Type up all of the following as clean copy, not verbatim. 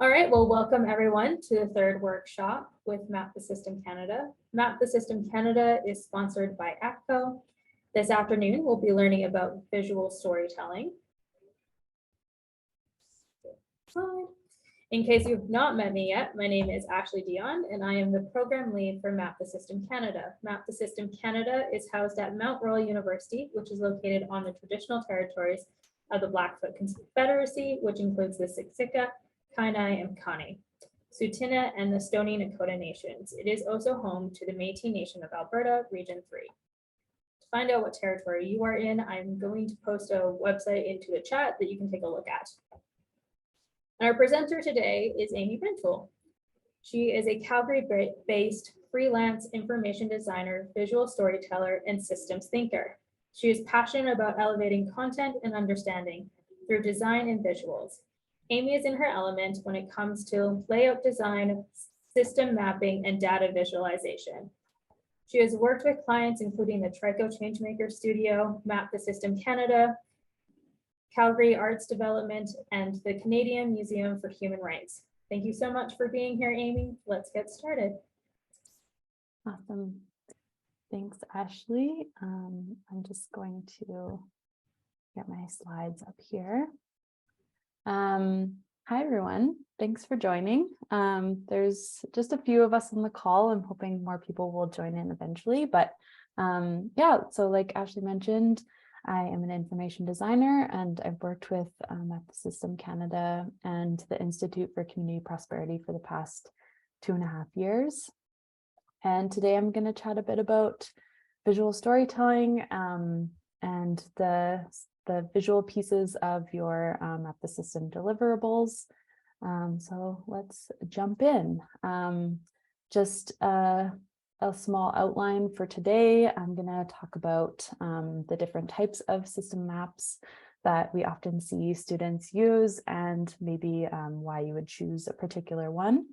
All right, well, welcome everyone to the third workshop with Map the System Canada. Map the System Canada is sponsored by ACCO. This afternoon, we'll be learning about visual storytelling. In case you've not met me yet, my name is Ashley Dion, and I am the program lead for Map the System Canada. Map the System Canada is housed at Mount Royal University, which is located on the traditional territories of the Blackfoot Confederacy, which includes the Siksika, Kainai, and Kainai, Tsuut'ina, and the Stoney Nakoda Nations. It is also home to the Métis Nation of Alberta, Region 3. To find out what territory you are in, I'm going to post a website into the chat that you can take a look at. Our presenter today is Amy Rintoul. She is a Calgary-based freelance information designer, visual storyteller, and systems thinker. She is passionate about elevating content and understanding through design and visuals. Amy is in her element when it comes to layout design, system mapping, and data visualization. She has worked with clients including the Trico Changemakers Studio, Map the System Canada, Calgary Arts Development, and the Canadian Museum for Human Rights. Thank you so much for being here, Amy. Let's get started. Awesome. Thanks, Ashley. I'm just going to get my slides up here. Hi, everyone. Thanks for joining. There's just a few of us on the call. I'm hoping more people will join in eventually. But yeah, so like Ashley mentioned, I am an information designer, and I've worked with Map the System Canada and the Institute for Community Prosperity for the past 2.5 years. And today I'm going to chat a bit about visual storytelling and the visual pieces of your Map the System deliverables. So let's jump in. Just a small outline for today. I'm going to talk about the different types of system maps that we often see students use and maybe why you would choose a particular one.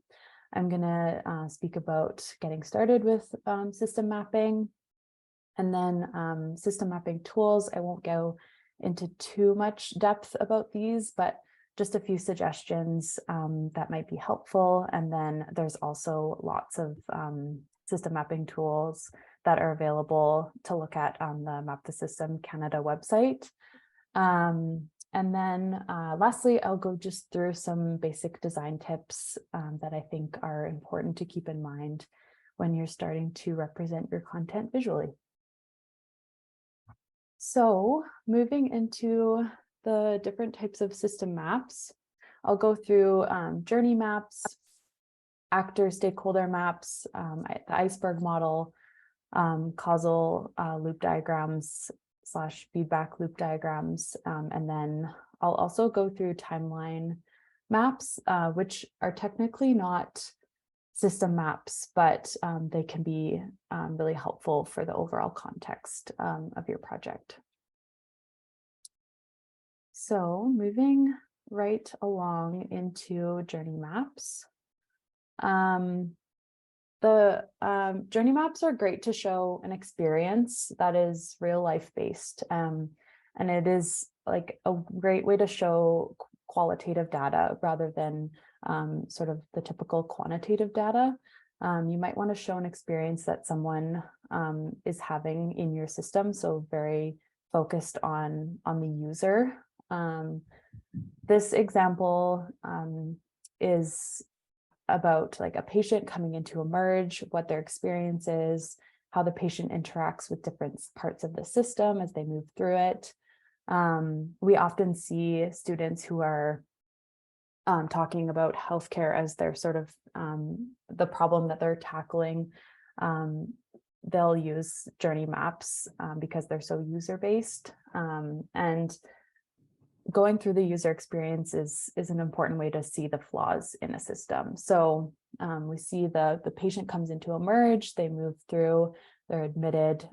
I'm going to speak about getting started with system mapping, and then system mapping tools. I won't go into too much depth about these, but just a few suggestions that might be helpful. And then there's also lots of system mapping tools that are available to look at on the Map the System Canada website. And then lastly, I'll go just through some basic design tips that I think are important to keep in mind when you're starting to represent your content visually. So moving into the different types of system maps, I'll go through journey maps, actor stakeholder maps, the Iceberg Model, causal loop diagrams / feedback loop diagrams, and then I'll also go through timeline maps, which are technically not system maps, but they can be really helpful for the overall context of your project. So moving right along into journey maps. The journey maps are great to show an experience that is real life based. And it is like a great way to show qualitative data rather than sort of the typical quantitative data. You might want to show an experience that someone is having in your system. So very focused on the user. This example is about like a patient coming into a merge, what their experience is, how the patient interacts with different parts of the system as they move through it. We often see students who are talking about healthcare as their sort of the problem that they're tackling. They'll use journey maps because they're so user-based, and going through the user experience is an important way to see the flaws in a system. So we see the patient comes into a merge, they move through, they're admitted,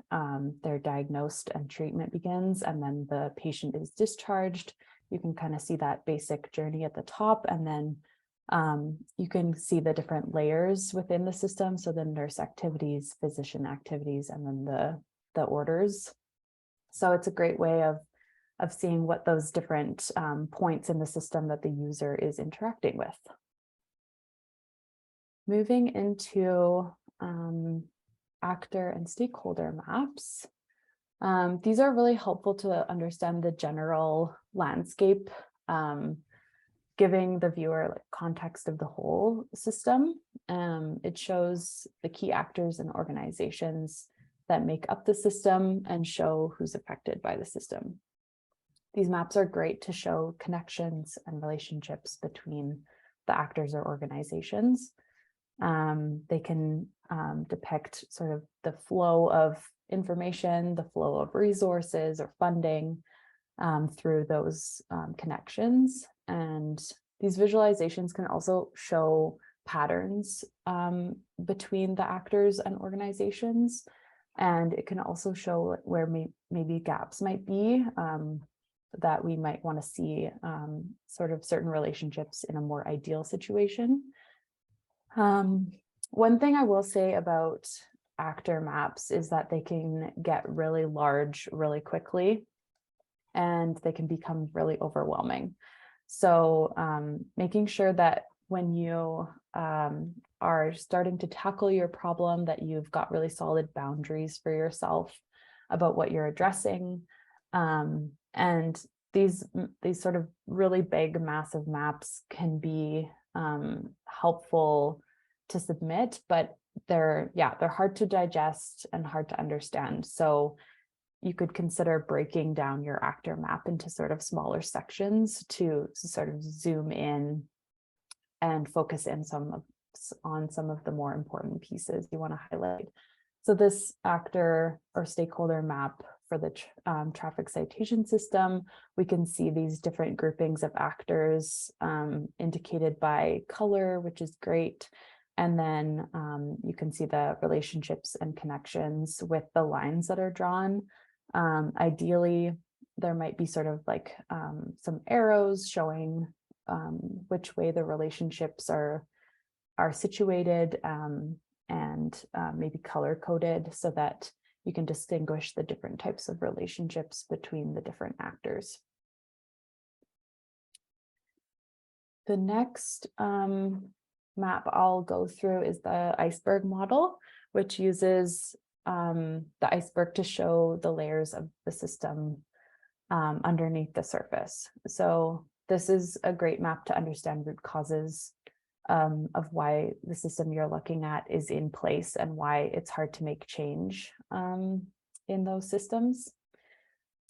they're diagnosed, and treatment begins, and then the patient is discharged. You can kind of see that basic journey at the top, and then you can see the different layers within the system. So the nurse activities, physician activities, and then the orders. So it's a great way of seeing what those different points in the system that the user is interacting with. moving into actor and stakeholder maps. These are really helpful to understand the general landscape, giving the viewer like context of the whole system. It shows the key actors and organizations that make up the system and show who's affected by the system. These maps are great to show connections and relationships between the actors or organizations. They can depict sort of the flow of information, the flow of resources or funding through those connections. And these visualizations can also show patterns between the actors and organizations. And it can also show where maybe gaps might be that we might want to see sort of certain relationships in a more ideal situation. One thing I will say about actor maps is that they can get really large really quickly, and they can become really overwhelming. So making sure that when you are starting to tackle your problem, that you've got really solid boundaries for yourself about what you're addressing. And these sort of really big, massive maps can be helpful to submit, but they're hard to digest and hard to understand. So you could consider breaking down your actor map into sort of smaller sections to sort of zoom in and focus in on some of the more important pieces you want to highlight. So this actor or stakeholder map for the traffic citation system, we can see these different groupings of actors indicated by color, which is great. And then you can see the relationships and connections with the lines that are drawn. Ideally, there might be sort of like some arrows showing which way the relationships are situated, and maybe color coded so that you can distinguish the different types of relationships between the different actors. The next map I'll go through is the Iceberg model, which uses the iceberg to show the layers of the system underneath the surface. So this is a great map to understand root causes of why the system you're looking at is in place and why it's hard to make change in those systems.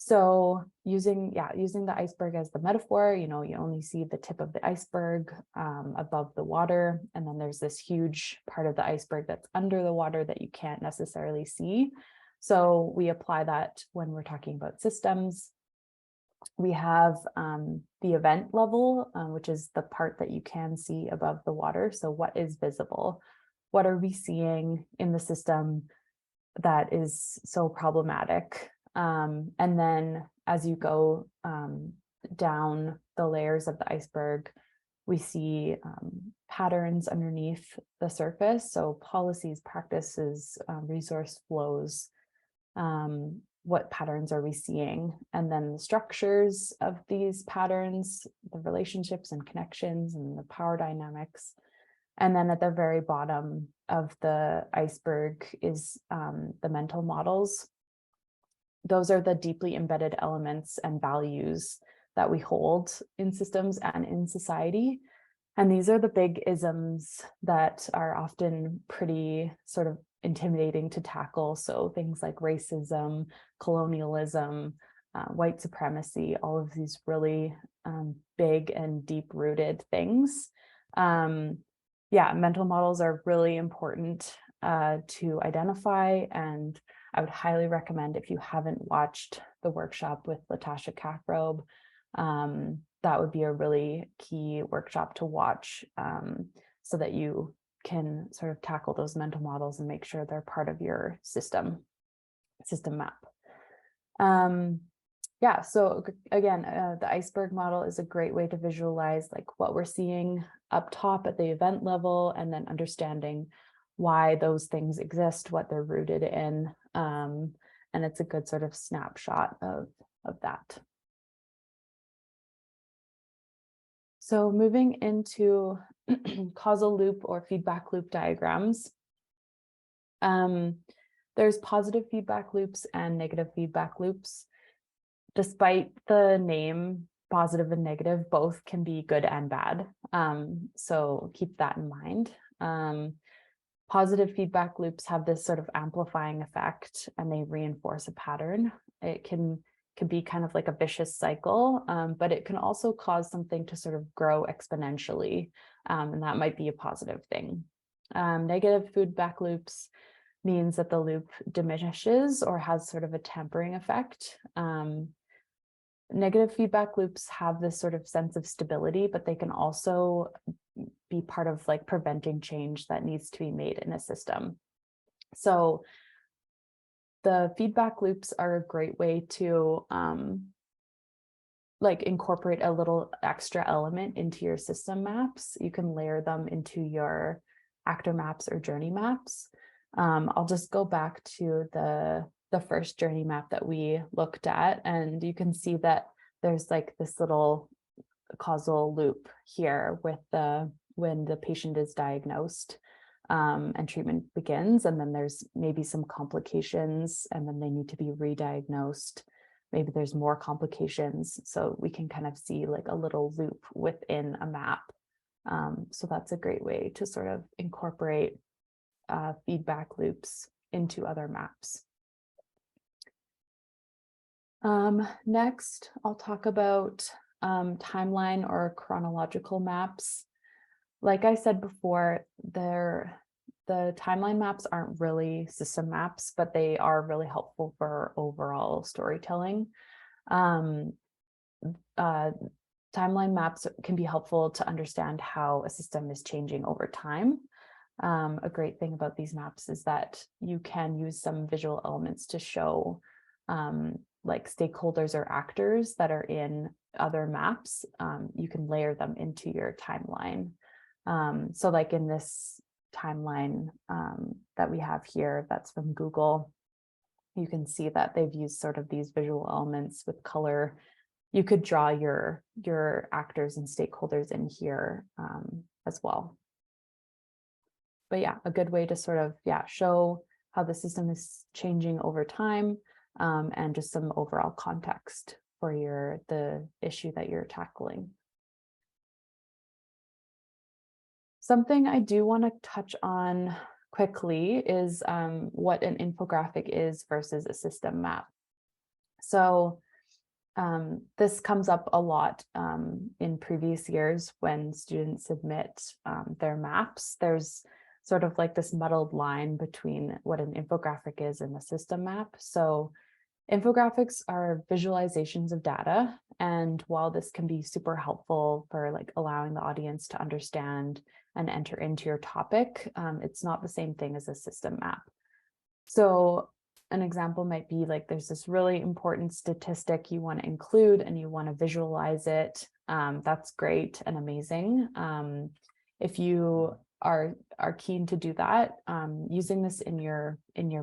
So using the iceberg as the metaphor, you only see the tip of the iceberg above the water, and then there's this huge part of the iceberg that's under the water that you can't necessarily see. So we apply that when we're talking about systems. We have the event level, which is the part that you can see above the water. So what is visible? What are we seeing in the system that is so problematic? And then as you go down the layers of the iceberg, we see patterns underneath the surface. So policies, practices, resource flows. What patterns are we seeing? And then the structures of these patterns, the relationships and connections and the power dynamics. And then at the very bottom of the iceberg is the mental models. Those are the deeply embedded elements and values that we hold in systems and in society. And these are the big isms that are often pretty sort of intimidating to tackle. So things like racism, colonialism, white supremacy, all of these really big and deep-rooted things. Mental models are really important to identify, and I would highly recommend, if you haven't watched the workshop with Latasha Kathrobe, that would be a really key workshop to watch so that you can sort of tackle those mental models and make sure they're part of your system map. So again, the iceberg model is a great way to visualize like what we're seeing up top at the event level, and then understanding why those things exist, what they're rooted in. And it's a good sort of snapshot of that. So moving into causal loop or feedback loop diagrams, there's positive feedback loops and negative feedback loops. Despite the name, positive and negative both can be good and bad. So keep that in mind. Positive feedback loops have this sort of amplifying effect and they reinforce a pattern. It can be kind of like a vicious cycle, but it can also cause something to sort of grow exponentially, and that might be a positive thing. Negative feedback loops means that the loop diminishes or has sort of a tempering effect. Negative feedback loops have this sort of sense of stability, but they can also be part of like preventing change that needs to be made in a system. So the feedback loops are a great way to like incorporate a little extra element into your system maps. You can layer them into your actor maps or journey maps. I'll just go back to the first journey map that we looked at, and you can see that there's like this little causal loop here with when the patient is diagnosed and treatment begins, and then there's maybe some complications and then they need to be re-diagnosed. Maybe there's more complications. So we can kind of see like a little loop within a map. So that's a great way to sort of incorporate feedback loops into other maps. Next, I'll talk about timeline or chronological maps. Like I said before, the timeline maps aren't really system maps, but they are really helpful for overall storytelling. Timeline maps can be helpful to understand how a system is changing over time. A great thing about these maps is that you can use some visual elements to show like stakeholders or actors that are in other maps. You can layer them into your timeline. So like in this timeline that we have here, that's from Google, you can see that they've used sort of these visual elements with color. You could draw your actors and stakeholders in here as well. But yeah, a good way to sort of, show how the system is changing over time, and just some overall context for the issue that you're tackling. Something I do want to touch on quickly is what an infographic is versus a system map. So this comes up a lot in previous years when students submit their maps. There's sort of like this muddled line between what an infographic is and a system map. So infographics are visualizations of data. And while this can be super helpful for like allowing the audience to understand and enter into your topic, it's not the same thing as a system map. So an example might be like there's this really important statistic you want to include and you want to visualize it. That's great and amazing. If you are keen to do that, using this in your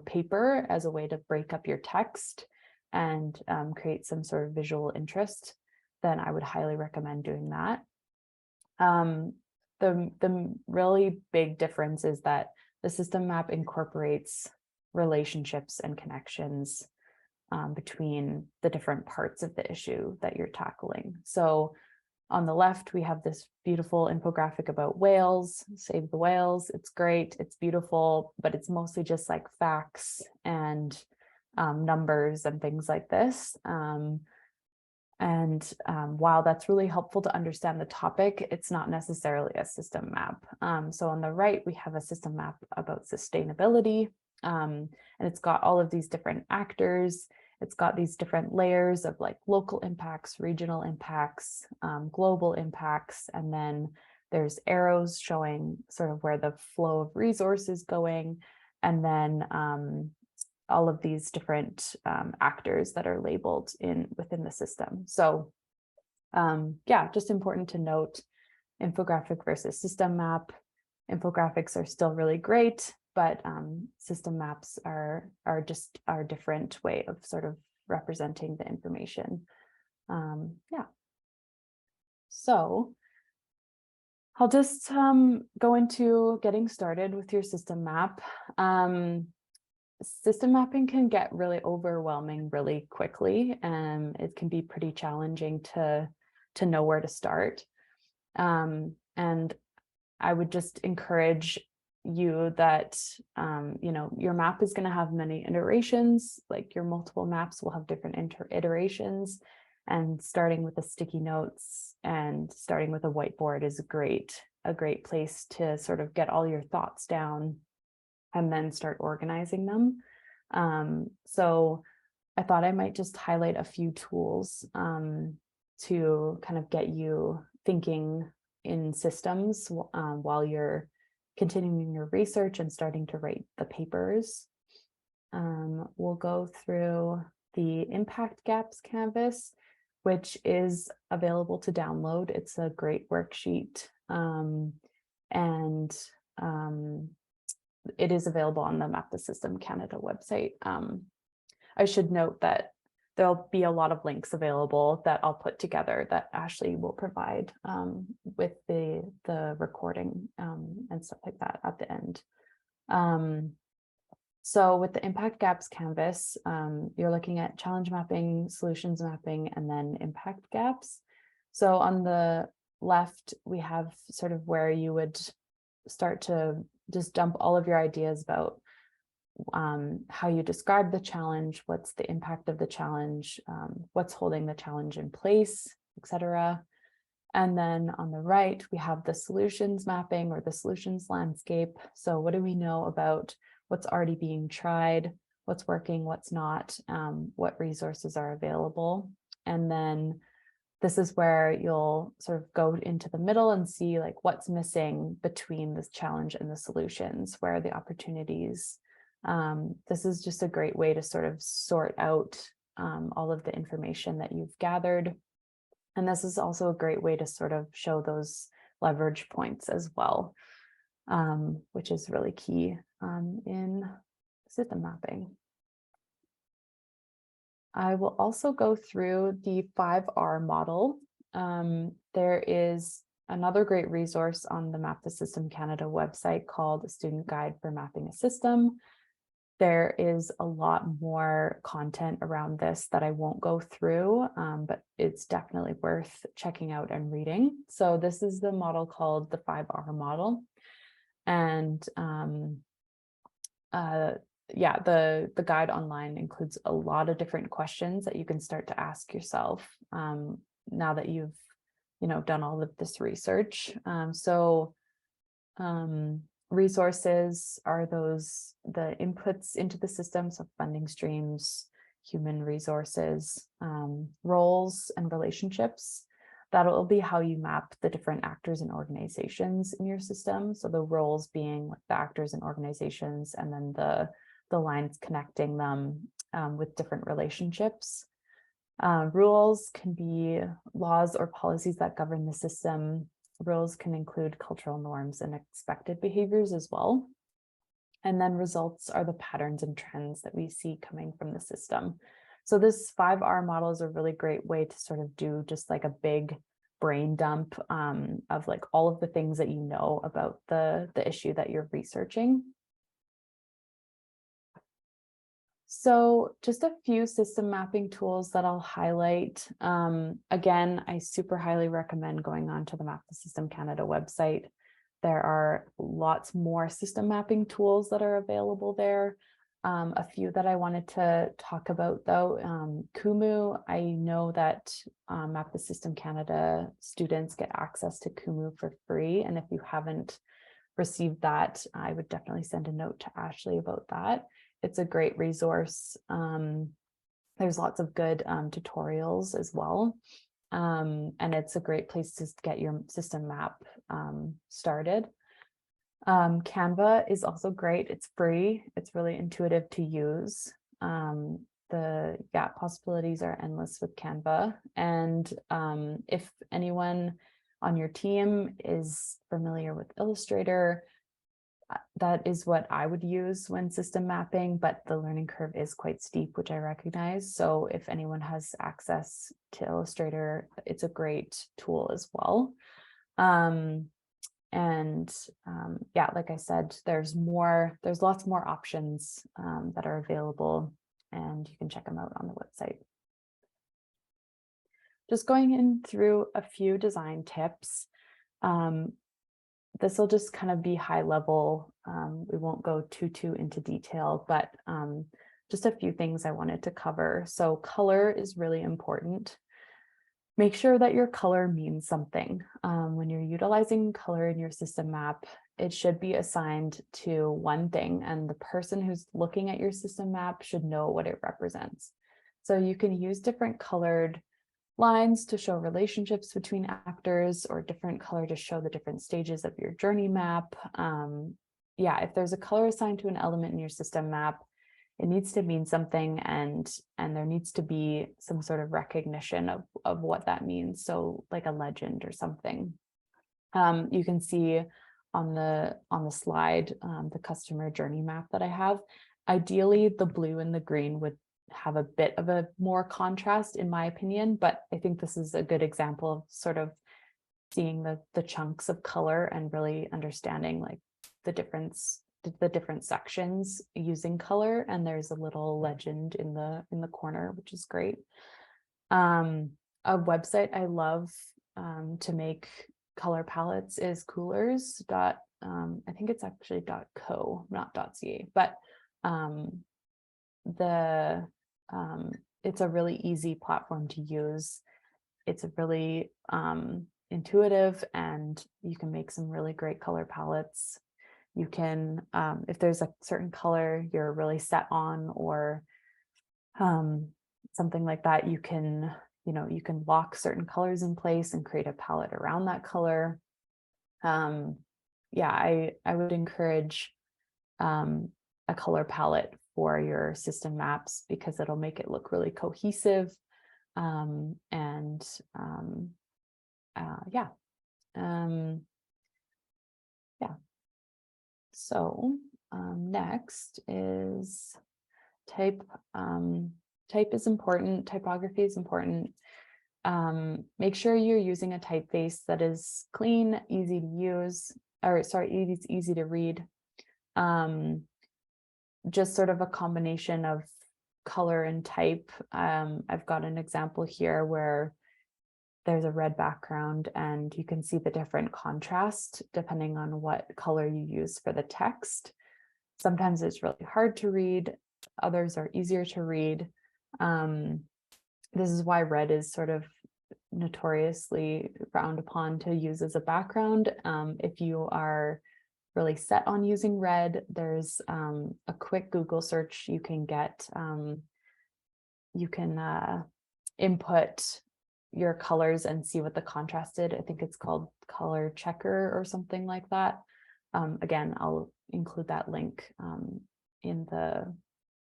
paper as a way to break up your text and create some sort of visual interest, then I would highly recommend doing that. The really big difference is that the system map incorporates relationships and connections between the different parts of the issue that you're tackling. So on the left, we have this beautiful infographic about whales, save the whales. It's great, it's beautiful, but it's mostly just like facts and numbers and things like this. While that's really helpful to understand the topic, it's not necessarily a system map. So on the right, we have a system map about sustainability, and it's got all of these different actors. It's got these different layers of like local impacts, regional impacts, global impacts, and then there's arrows showing sort of where the flow of resources going, and then all of these different actors that are labeled within the system. So just important to note infographic versus system map. Infographics are still really great, but system maps are just our different way of sort of representing the information. So I'll just go into getting started with your system map. System mapping can get really overwhelming really quickly, and it can be pretty challenging to know where to start. And I would just encourage you that your map is going to have many iterations, like your multiple maps will have different iterations, and starting with the sticky notes and starting with a whiteboard is a great place to sort of get all your thoughts down and then start organizing them. So I thought I might just highlight a few tools to kind of get you thinking in systems while you're continuing your research and starting to write the papers. We'll go through the impact gaps canvas, which is available to download. It's a great worksheet, and it is available on the Map the System Canada website. I should note that there'll be a lot of links available that I'll put together that Ashley will provide with the recording and stuff like that at the end. So with the impact gaps canvas, you're looking at challenge mapping, solutions mapping, and then impact gaps. So on the left, we have sort of where you would start to just dump all of your ideas about how you describe the challenge, what's the impact of the challenge, what's holding the challenge in place, etc. And then on the right, we have the solutions mapping or the solutions landscape. So what do we know about what's already being tried, what's working, what's not, what resources are available. And then this is where you'll sort of go into the middle and see like what's missing between this challenge and the solutions, where are the opportunities. This is just a great way to sort of sort out all of the information that you've gathered. And this is also a great way to sort of show those leverage points as well, which is really key in system mapping. I will also go through the 5R model. There is another great resource on the Map the System Canada website called A Student Guide for Mapping a System. There is a lot more content around this that I won't go through, but it's definitely worth checking out and reading. So this is the model called the 5R model. And yeah, the guide online includes a lot of different questions that you can start to ask yourself now that you've done all of this research. Resources are the inputs into the system, so funding streams, human resources, roles and relationships. That'll be how you map the different actors and organizations in your system. So the roles being like the actors and organizations, and then the lines connecting them with different relationships. Rules can be laws or policies that govern the system. Rules can include cultural norms and expected behaviors as well. And then results are the patterns and trends that we see coming from the system. So this 5R model is a really great way to sort of do just like a big brain dump of like all of the things that you know about the issue that you're researching. So just a few system mapping tools that I'll highlight. Again, I super highly recommend going on to the Map the System Canada website. There are lots more system mapping tools that are available there. A few that I wanted to talk about though, Kumu. I know that Map the System Canada students get access to Kumu for free. And if you haven't received that, I would definitely send a note to Ashley about that. It's a great resource. There's lots of good tutorials as well. And it's a great place to get your system map started. Canva is also great. It's free. It's really intuitive to use. The possibilities are endless with Canva. And if anyone on your team is familiar with Illustrator, that is what I would use when system mapping, but the learning curve is quite steep, which I recognize. So if anyone has access to Illustrator, it's a great tool as well. And yeah, like I said, there's lots more options that are available, and you can check them out on the website. Just going in through a few design tips. This will just kind of be high level. We won't go too into detail, but just a few things I wanted to cover. So color is really important. Make sure that your color means something. When you're utilizing color in your system map, it should be assigned to one thing, and the person who's looking at your system map should know what it represents. So you can use different colored lines to show relationships between actors, or different color to show the different stages of your journey map. Yeah, if there's a color assigned to an element in your system map, it needs to mean something, and there needs to be some sort of recognition of what that means. So like a legend or something. You can see on the slide, the customer journey map that I have. Ideally, the blue and the green would have a bit of a more contrast, in my opinion, but I think this is a good example of sort of seeing the chunks of color and really understanding like the different sections using color. And there's a little legend in the corner, which is great. A website I love to make color palettes is coolers. I think it's actually .co, not .ca, but it's a really easy platform to use. It's a really intuitive, and you can make some really great color palettes. You can, if there's a certain color you're really set on, or something like that, you can lock certain colors in place and create a palette around that color. Yeah, I would encourage a color palette for your system maps, because it'll make it look really cohesive. Yeah. So next is type. Type is important. Typography is important. Make sure you're using a typeface that is clean, easy to use, or sorry, it's easy to read. Just sort of a combination of color and type. I've got an example here where there's a red background, and you can see the different contrast depending on what color you use for the text. Sometimes it's really hard to read, others are easier to read. This is why red is sort of notoriously frowned upon to use as a background. If you are really set on using red, there's a quick Google search you can get. You can input your colors and see what the contrast did. I think it's called color checker or something like that. Again, I'll include that link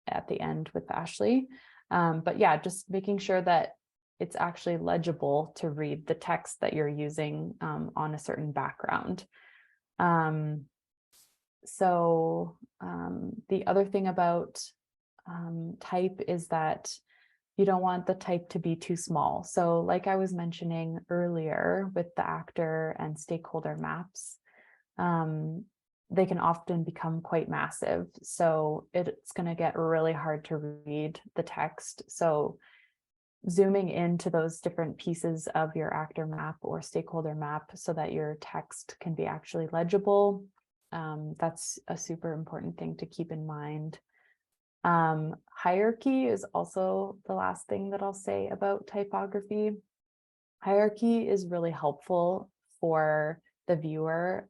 at the end with Ashley. But yeah, just making sure that it's actually legible to read the text that you're using on a certain background. So the other thing about type is that you don't want the type to be too small. So like I was mentioning earlier with the actor and stakeholder maps, they can often become quite massive. So it's going to get really hard to read the text. So zooming into those different pieces of your actor map or stakeholder map so that your text can be actually legible, that's a super important thing to keep in mind. Hierarchy is also the last thing that I'll say about typography. Hierarchy is really helpful for the viewer,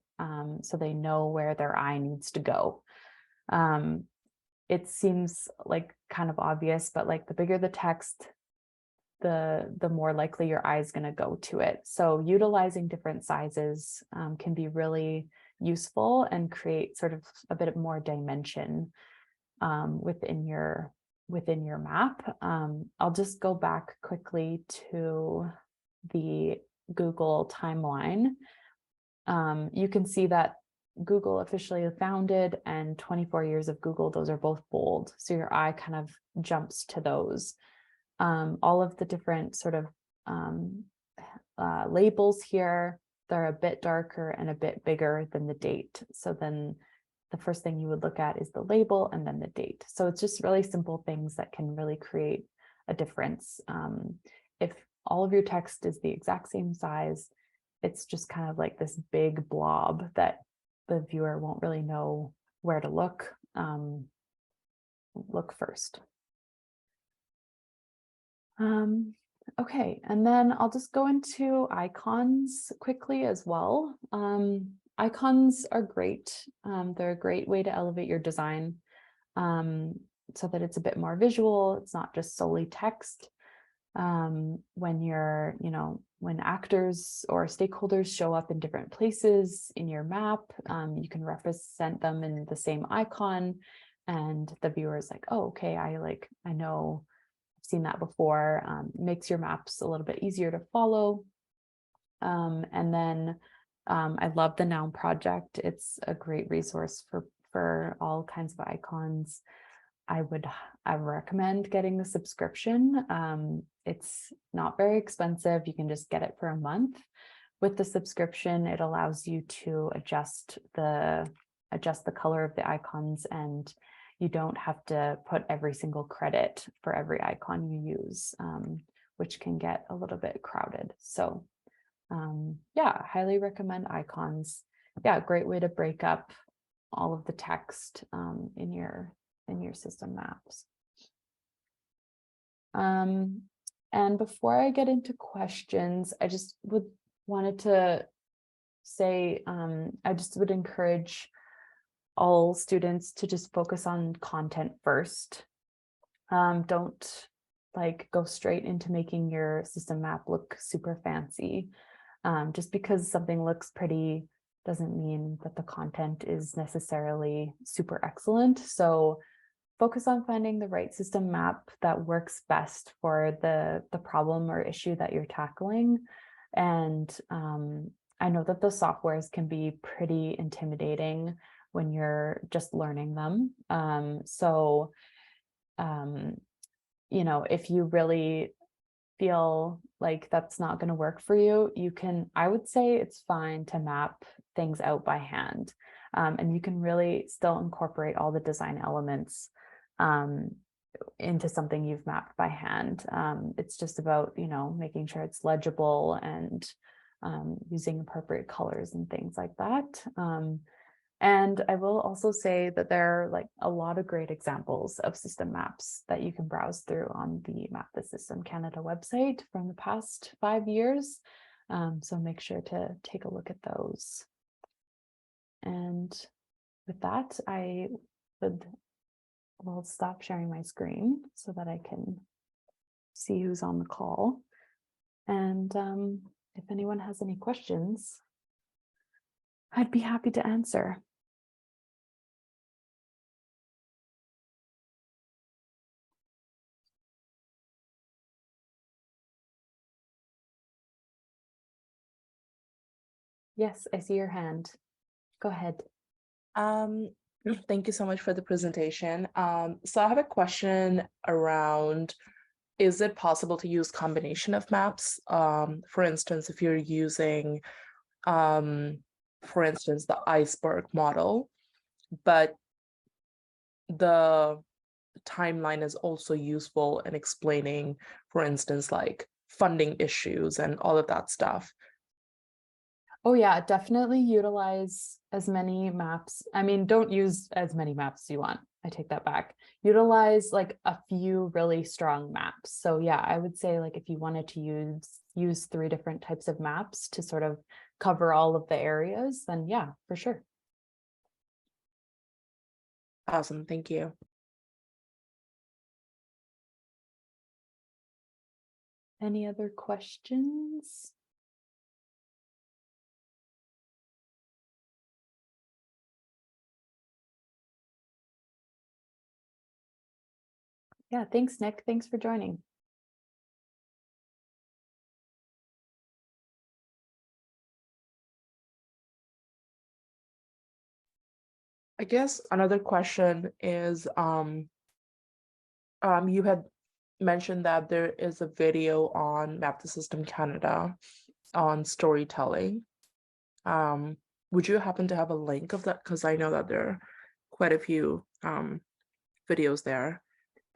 so they know where their eye needs to go. It seems like kind of obvious, but like the bigger the text, the more likely your eye is going to go to it. So utilizing different sizes can be really useful and create sort of a bit more dimension within your map. I'll just go back quickly to the Google timeline. You can see that Google officially founded and 24 years of Google, those are both bold. So your eye kind of jumps to those. All of the different sort of labels here, they're a bit darker and a bit bigger than the date. So then the first thing you would look at is the label and then the date. So it's just really simple things that can really create a difference. If all of your text is the exact same size, it's just kind of like this big blob that the viewer won't really know where to look first. Okay, and then I'll just go into icons quickly as well. Icons are great. They're a great way to elevate your design so that it's a bit more visual. It's not just solely text. When you're, when actors or stakeholders show up in different places in your map, you can represent them in the same icon, and the viewer is like, oh, okay, I know, I've seen that before. Makes your maps a little bit easier to follow. And then I love the Noun project. It's a great resource for all kinds of icons. I recommend getting the subscription. It's not very expensive. You can just get it for a month. With the subscription, it allows you to adjust the color of the icons, and you don't have to put every single credit for every icon you use, which can get a little bit crowded. So yeah, highly recommend icons. Yeah, great way to break up all of the text in your system maps. And before I get into questions, I just wanted to say, I just would encourage all students to just focus on content first. Don't go straight into making your system map look super fancy. Just because something looks pretty doesn't mean that the content is necessarily super excellent. So focus on finding the right system map that works best for the problem or issue that you're tackling. And I know that the softwares can be pretty intimidating when you're just learning them. If you really feel like that's not going to work for you, I would say it's fine to map things out by hand. And you can really still incorporate all the design elements into something you've mapped by hand. It's just about, making sure it's legible and using appropriate colors and things like that. And I will also say that there are a lot of great examples of system maps that you can browse through on the Map the System Canada website from the past 5 years. So make sure to take a look at those. And with that, I will stop sharing my screen so that I can see who's on the call. And if anyone has any questions, I'd be happy to answer. Yes, I see your hand. Go ahead. Thank you so much for the presentation. So I have a question around, is it possible to use combination of maps? For instance, if you're using, for instance, the Iceberg model, but the timeline is also useful in explaining, for instance, funding issues and all of that stuff. Oh yeah, definitely utilize as many maps. I mean, don't use as many maps as you want. I take that back. Utilize a few really strong maps. So yeah, I would say if you wanted to use 3 different types of maps to sort of cover all of the areas, then yeah, for sure. Awesome, thank you. Any other questions? Yeah, thanks, Nick. Thanks for joining. I guess another question is, you had mentioned that there is a video on Map the System Canada on storytelling. Would you happen to have a link of that? Because I know that there are quite a few videos there.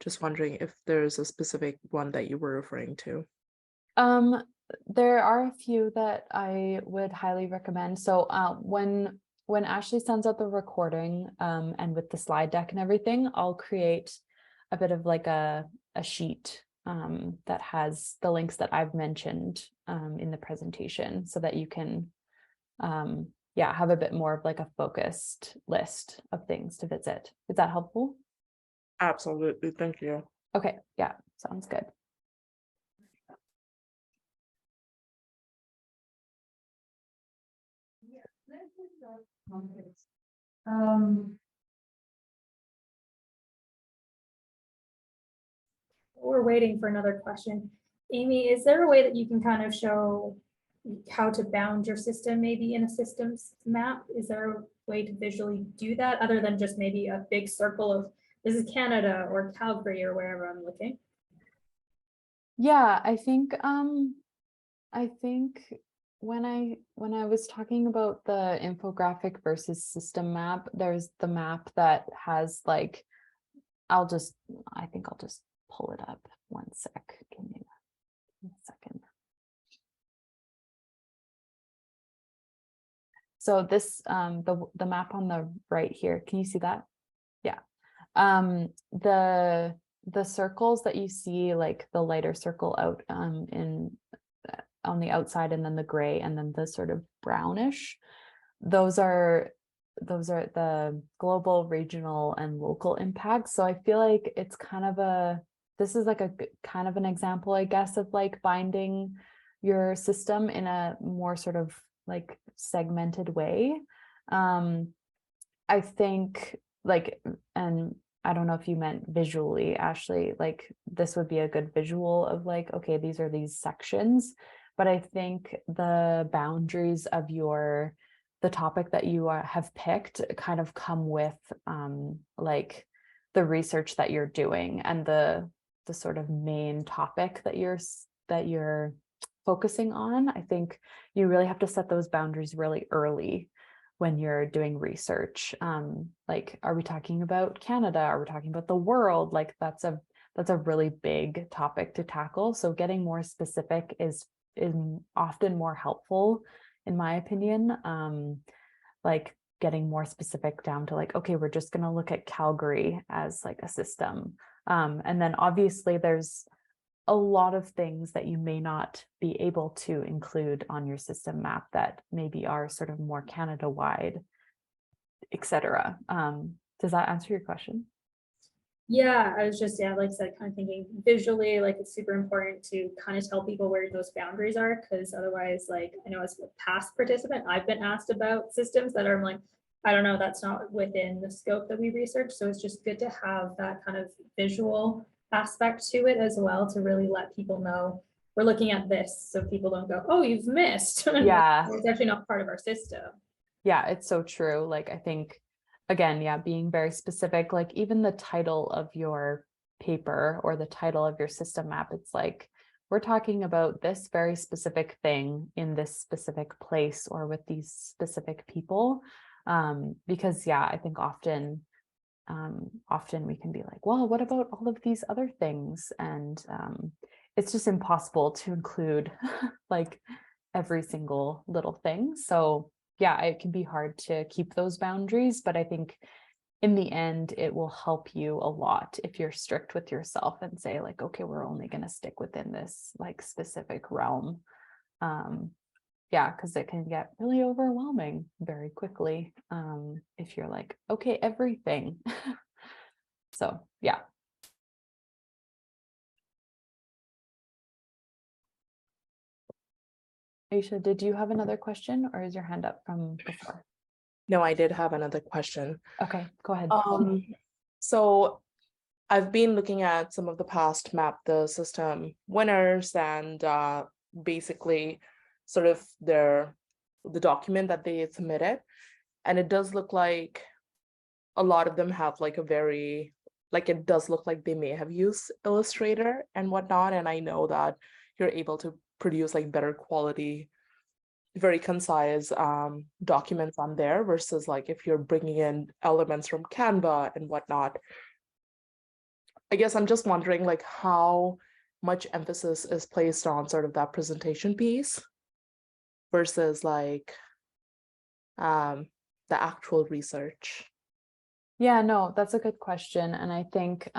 Just wondering if there's a specific one that you were referring to. There are a few that I would highly recommend. So when Ashley sends out the recording and with the slide deck and everything, I'll create a bit of like a sheet that has the links that I've mentioned in the presentation so that you can have a bit more of like a focused list of things to visit. Is that helpful? Absolutely, thank you. Okay, yeah, sounds good. We're waiting for another question. Amy, is there a way that you can kind of show how to bound your system maybe in a systems map? Is there a way to visually do that other than just maybe a big circle of this is Canada or Calgary or wherever I'm looking? Yeah, I think when I was talking about the infographic versus system map, there's the map that has like, I think I'll just pull it up. One sec. Give me a second. So this the map on the right here, can you see that? Yeah. The circles that you see, like the lighter circle out on the outside, and then the gray, and then the sort of brownish, those are the global, regional, and local impacts. So I feel like it's kind of this is like a kind of an example, I guess, of like binding your system in a more sort of like segmented way. I think like, and I don't know if you meant visually, Ashley, like this would be a good visual of like, okay, these are these sections. But I think the boundaries of the topic that you have picked kind of come with like the research that you're doing and the sort of main topic that you're focusing on. I think you really have to set those boundaries really early when you're doing research. Like, are we talking about Canada? Are we talking about the world? Like that's a really big topic to tackle. So getting more specific is often more helpful, in my opinion. Like getting more specific down to like, okay, we're just going to look at Calgary as like a system. And then obviously there's a lot of things that you may not be able to include on your system map that maybe are sort of more Canada-wide, etc. Does that answer your question? Yeah, I was just, like I said, kind of thinking visually, like it's super important to kind of tell people where those boundaries are, because otherwise, like I know as a past participant, I've been asked about systems that are like, I don't know, that's not within the scope that we research. So it's just good to have that kind of visual aspect to it as well, to really let people know we're looking at this, so people don't go, oh, you've missed. Yeah. It's actually not part of our system. Yeah, it's so true. Like I think, again, yeah, being very specific, like even the title of your paper or the title of your system map, it's like, we're talking about this very specific thing in this specific place or with these specific people. Because yeah, I think often we can be like, well, what about all of these other things? And it's just impossible to include like every single little thing. So yeah, it can be hard to keep those boundaries, but I think in the end, it will help you a lot if you're strict with yourself and say like, okay, we're only going to stick within this like specific realm. Yeah, because it can get really overwhelming very quickly if you're like, okay, everything. So yeah. Aisha, did you have another question, or is your hand up from before? No, I did have another question. Okay, go ahead. So I've been looking at some of the past Map the System winners and basically sort of the document that they submitted. And it does look like a lot of them have like it does look like they may have used Illustrator and whatnot. And I know that you're able to produce like better quality very concise documents on there versus like if you're bringing in elements from Canva and whatnot. I guess I'm just wondering like how much emphasis is placed on sort of that presentation piece versus like the actual research. Yeah, no, that's a good question. And I think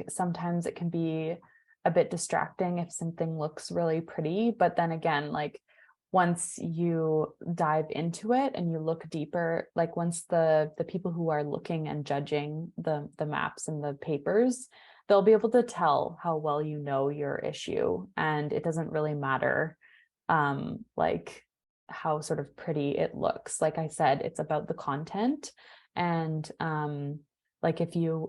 sometimes it can be a bit distracting if something looks really pretty, but then again, like once you dive into it and you look deeper, like once the people who are looking and judging the maps and the papers, they'll be able to tell how well you know your issue, and it doesn't really matter like how sort of pretty it looks. Like I said, it's about the content. And like if you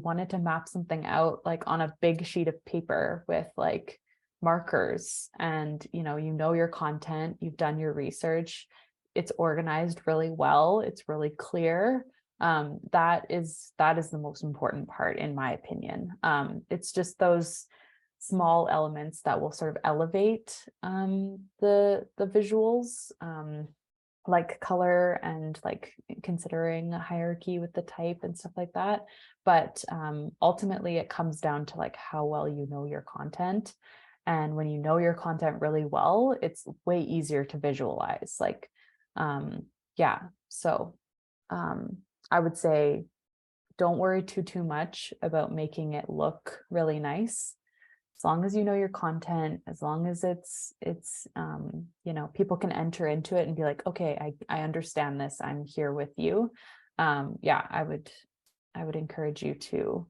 wanted to map something out like on a big sheet of paper with like markers, and you know your content, you've done your research, it's organized really well, it's really clear, that is the most important part in my opinion. It's just those small elements that will sort of elevate the visuals, like color and like considering a hierarchy with the type and stuff like that. But ultimately it comes down to like how well you know your content. And when you know your content really well, it's way easier to visualize. Like, yeah. So I would say don't worry too much about making it look really nice. As long as you know your content, as long as it's you know, people can enter into it and be like, okay, I understand this, I'm here with you. Yeah, I would encourage you to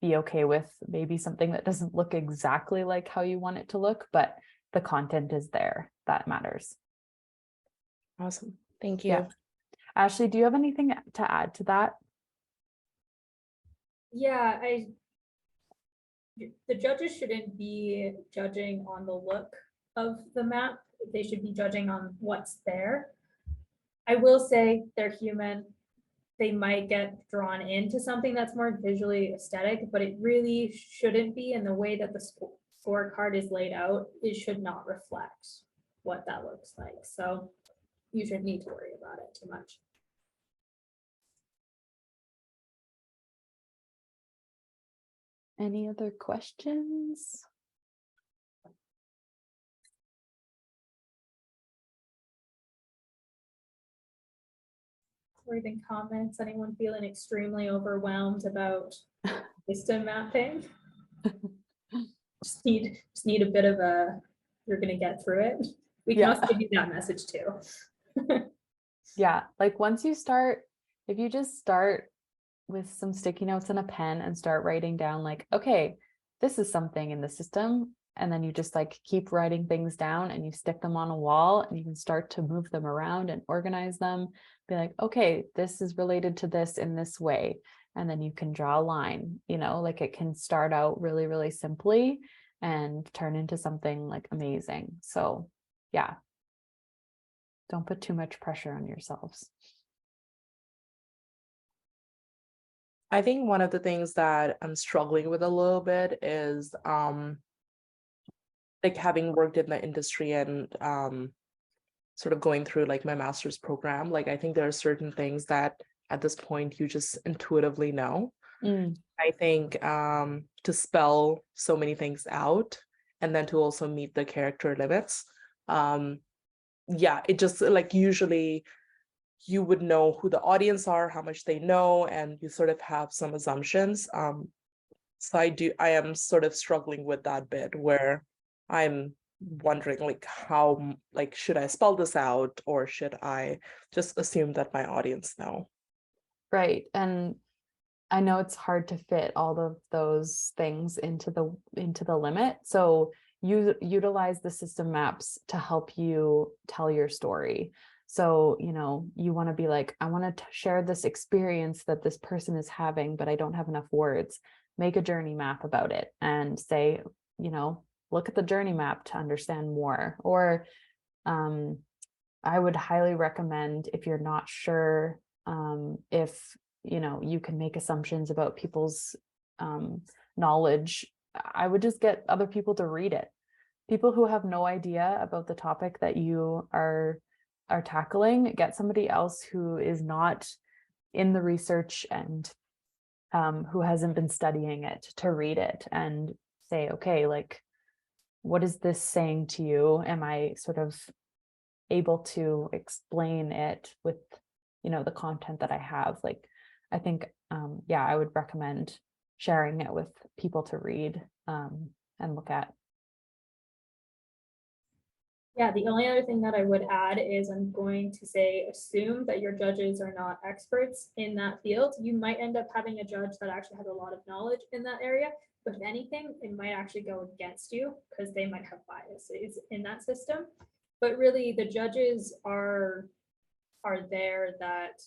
be okay with maybe something that doesn't look exactly like how you want it to look, but the content is there. That matters. Awesome. Thank you. Yeah. Ashley, do you have anything to add to that? Yeah, the judges shouldn't be judging on the look of the map. They should be judging on what's there. I will say they're human. They might get drawn into something that's more visually aesthetic, but it really shouldn't be. And the way that the scorecard is laid out, it should not reflect what that looks like. So you shouldn't need to worry about it too much. Any other questions? Or even comments, anyone feeling extremely overwhelmed about system mapping? just need a bit of a, you're gonna get through it. We can also give you that message too. Yeah, like once you start, if you just start with some sticky notes and a pen and start writing down like, okay, this is something in the system, and then you just like keep writing things down and you stick them on a wall and you can start to move them around and organize them, be like, okay, this is related to this in this way, and then you can draw a line, you know, like it can start out really simply and turn into something like amazing. So yeah, don't put too much pressure on yourselves. I think one of the things that I'm struggling with a little bit is like having worked in the industry and sort of going through like my master's program, like I think there are certain things that at this point you just intuitively know. I think to spell so many things out and then to also meet the character limits, yeah, it just like usually you would know who the audience are, how much they know, and you sort of have some assumptions. So I am sort of struggling with that bit where I'm wondering like how, like, should I spell this out or should I just assume that my audience know? Right. And I know it's hard to fit all of those things into the limit. So you utilize the system maps to help you tell your story. So, you know, you want to be like, I want to share this experience that this person is having, but I don't have enough words. Make a journey map about it and say, you know, look at the journey map to understand more. Or I would highly recommend, if you're not sure if, you know, you can make assumptions about people's knowledge, I would just get other people to read it. people who have no idea about the topic that you are tackling, get somebody else who is not in the research and who hasn't been studying it to read it and say, okay, like, what is this saying to you? Am I sort of able to explain it with, the content that I have? Like, I think, yeah, I would recommend sharing it with people to read and look at. Yeah, the only other thing that I would add is I'm going to say, assume that your judges are not experts in that field. You might end up having a judge that actually has a lot of knowledge in that area, but if anything, it might actually go against you because they might have biases in that system. But really, the judges are there that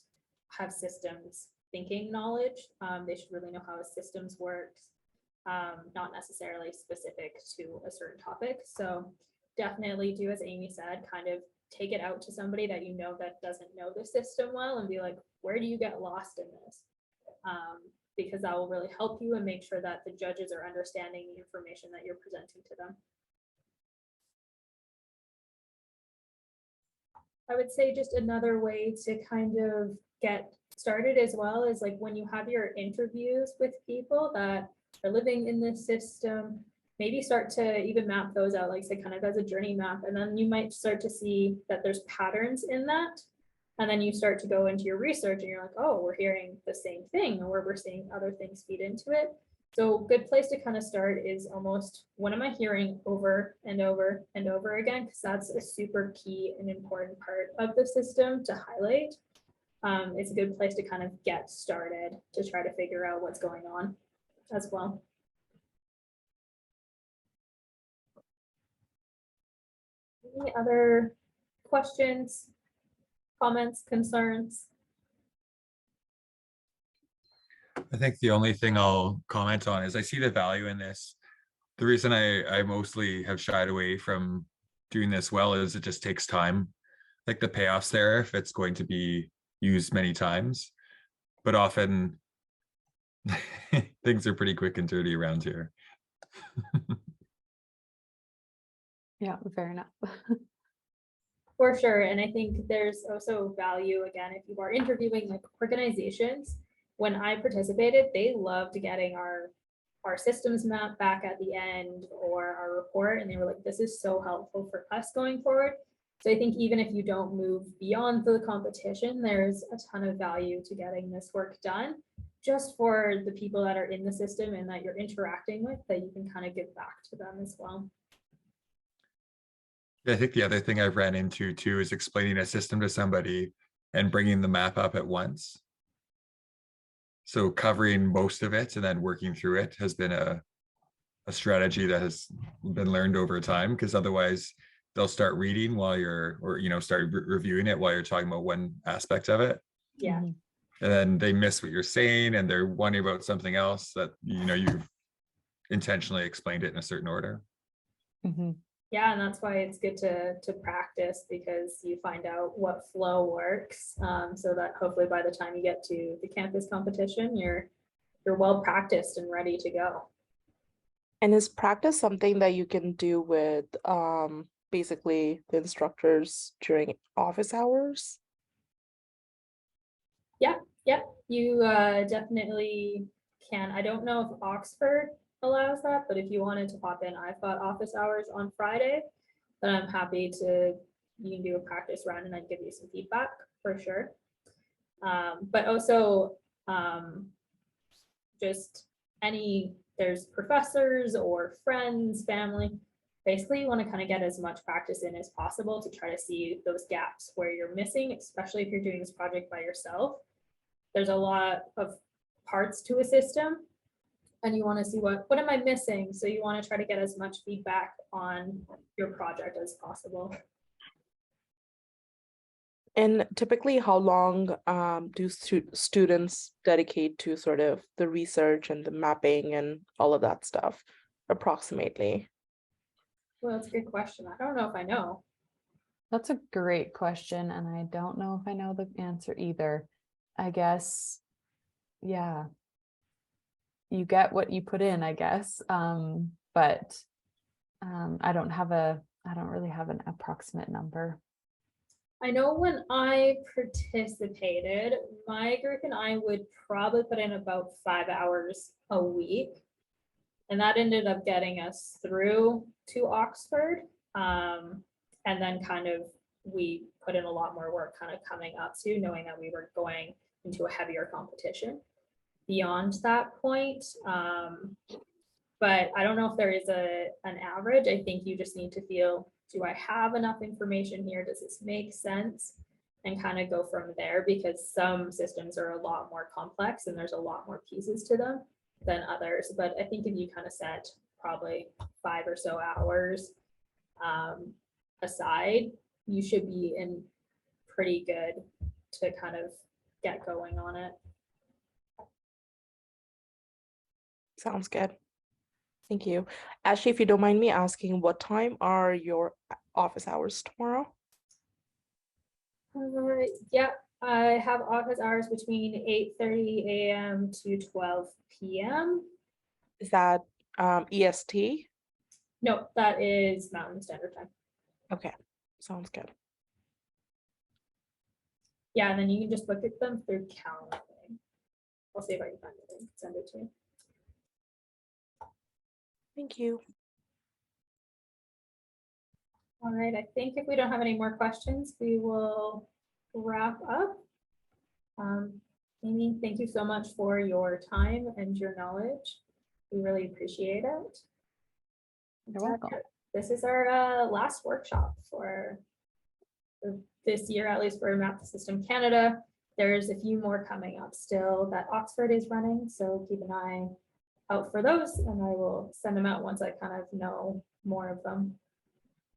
have systems thinking knowledge. They should really know how a systems works, not necessarily specific to a certain topic. So definitely do as Amy said, kind of take it out to somebody that that doesn't know the system well and be like, where do you get lost in this? Because that will really help you and make sure that the judges are understanding the information that you're presenting to them. I would say just another way to kind of get started as well is like when you have your interviews with people that are living in this system, maybe start to even map those out, like say kind of as a journey map. And then you might start to see that there's patterns in that. And then you start to go into your research and you're like, oh, we're hearing the same thing, or we're seeing other things feed into it. So a good place to kind of start is almost, what am I hearing over and over and over again? Because that's a super key and important part of the system to highlight. It's a good place to kind of get started to try to figure out what's going on as well. Any other questions, comments, concerns? I think the only thing I'll comment on is I see the value in this. The reason I mostly have shied away from doing this well is it just takes time. Like the payoff's there if it's going to be used many times, but often things are pretty quick and dirty around here. Yeah, fair enough. For sure. And I think there's also value, again, if you are interviewing like organizations. When I participated, they loved getting our systems map back at the end or our report. And they were like, this is so helpful for us going forward. So I think even if you don't move beyond the competition, there's a ton of value to getting this work done just for the people that are in the system and that you're interacting with, that you can kind of give back to them as well. I think the other thing I've ran into too is explaining a system to somebody and bringing the map up at once. So covering most of it and then working through it has been a strategy that has been learned over time, because otherwise they'll start reading while you're, or start reviewing it while you're talking about one aspect of it. Yeah. Mm-hmm. And then they miss what you're saying and they're wondering about something else that you've intentionally explained it in a certain order. Mm-hmm. Yeah, and that's why it's good to practice, because you find out what flow works, so that hopefully by the time you get to the campus competition, you're well practiced and ready to go. And is practice something that you can do with basically the instructors during office hours? Yep, you definitely can. I don't know if Oxford allows that, but if you wanted to pop in, I've got office hours on Friday, but I'm happy to, you can do a practice run and then give you some feedback for sure. But also just there's professors or friends, family, basically you want to kind of get as much practice in as possible to try to see those gaps where you're missing, especially if you're doing this project by yourself. There's a lot of parts to a system and you want to see what am I missing? So you want to try to get as much feedback on your project as possible. And typically, how long do students dedicate to sort of the research and the mapping and all of that stuff, approximately? Well, that's a good question. I don't know if I know. That's a great question, and I don't know if I know the answer either. I guess, yeah, you get what you put in, I guess. But I don't really have an approximate number. I know when I participated, my group and I would probably put in about 5 hours a week. And that ended up getting us through to Oxford. And then kind of we put in a lot more work kind of coming up to knowing that we were going into a heavier competition beyond that point. But I don't know if there is an average. I think you just need to feel, do I have enough information here? Does this make sense? And kind of go from there, because some systems are a lot more complex and there's a lot more pieces to them than others. But I think if you kind of set probably 5 or so hours aside, you should be in pretty good to kind of get going on it. Sounds good. Thank you. Ashley, if you don't mind me asking, what time are your office hours tomorrow? Yeah, I have office hours between 8:30 a.m. to 12 p.m. Is that EST? No, that is Mountain Standard Time. Okay, sounds good. Yeah, and then you can just look at them through Calendar. I'll see if I can find it and send it to you. Thank you. All right, I think if we don't have any more questions, we will wrap up. Amy, thank you so much for your time and your knowledge. We really appreciate it. You're welcome. This is our last workshop for this year, at least for Map the System Canada. There's a few more coming up still that Oxford is running, so keep an eye out for those, and I will send them out once I kind of know more of them.